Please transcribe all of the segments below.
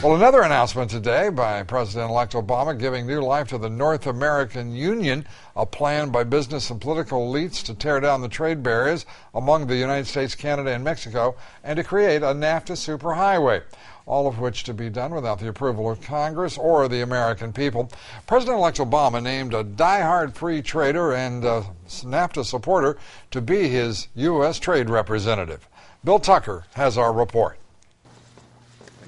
Well, another announcement today by President-elect Obama giving new life to the North American Union, a plan by business and political elites to tear down the trade barriers among the United States, Canada, and Mexico, and to create a NAFTA superhighway, all of which to be done without the approval of Congress or the American people. President-elect Obama named a diehard free trader and NAFTA supporter to be his U.S. trade representative. Bill Tucker has our report.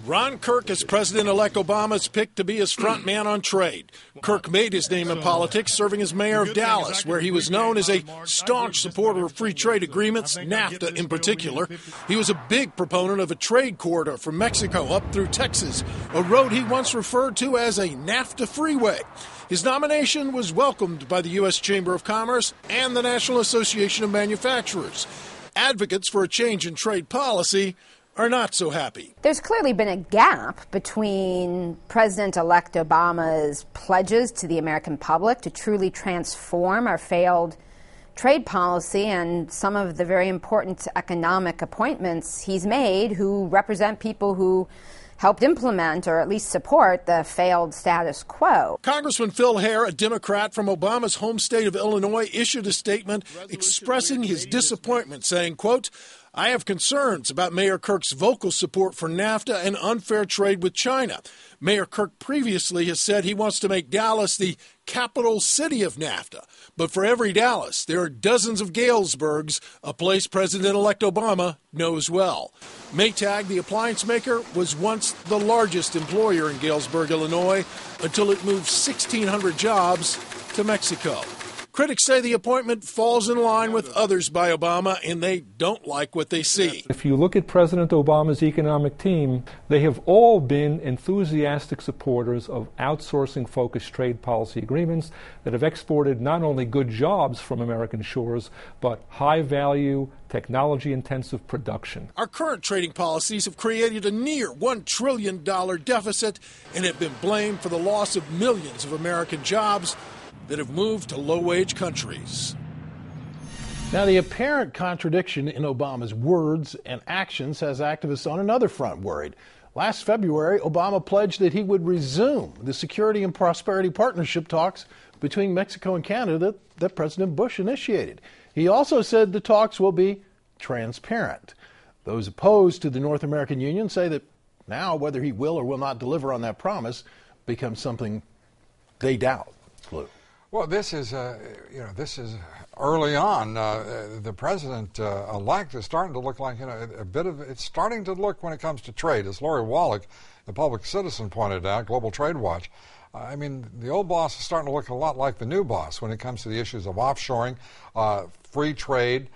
Ron Kirk is President-elect Obama's pick to be his front man on trade. Kirk made his name in politics serving as mayor of Dallas, where he was known as a staunch supporter of free trade agreements, NAFTA in particular. He was a big proponent of a trade corridor from Mexico up through Texas, a road he once referred to as a NAFTA freeway. His nomination was welcomed by the U.S. Chamber of Commerce and the National Association of Manufacturers. Advocates for a change in trade policy are not so happy. There's clearly been a gap between President-elect Obama's pledges to the American public to truly transform our failed trade policy and some of the very important economic appointments he's made who represent people who helped implement or at least support the failed status quo. Congressman Phil Hare, a Democrat from Obama's home state of Illinois, issued a statement expressing his disappointment, saying, quote, "I have concerns about Mayor Kirk's vocal support for NAFTA and unfair trade with China. Mayor Kirk previously has said he wants to make Dallas the capital city of NAFTA. But for every Dallas, there are dozens of Galesburgs, a place President-elect Obama knows well. Maytag, the appliance maker, was once the largest employer in Galesburg, Illinois, until it moved 1,600 jobs to Mexico. Critics say the appointment falls in line with others by Obama, and they don't like what they see. If you look at President Obama's economic team, they have all been enthusiastic supporters of outsourcing-focused trade policy agreements that have exported not only good jobs from American shores, but high-value, technology-intensive production. Our current trading policies have created a near $1 trillion deficit and have been blamed for the loss of millions of American jobs that have moved to low-wage countries. Now, the apparent contradiction in Obama's words and actions has activists on another front worried. Last February, Obama pledged that he would resume the Security and Prosperity Partnership talks between Mexico and Canada that President Bush initiated. He also said the talks will be transparent. Those opposed to the North American Union say that now whether he will or will not deliver on that promise becomes something they doubt. Lou. Well, this is early on. The president-elect is starting to look like it's starting to look when it comes to trade, as Lori Wallach, the public citizen, pointed out, Global Trade Watch. I mean, the old boss is starting to look a lot like the new boss when it comes to the issues of offshoring, free trade.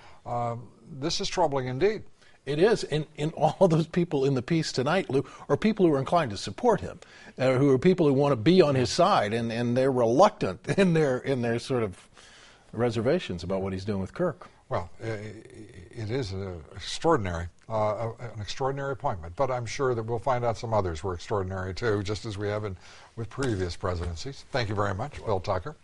This is troubling indeed. It is, and all those people in the piece tonight, Lou, are people who are inclined to support him, who are people who want to be on his side, and they're reluctant in their sort of reservations about what he's doing with Kirk. Well, it is an extraordinary appointment, but I'm sure that we'll find out some others were extraordinary too, just as we have with previous presidencies. Thank you very much, Bill Tucker.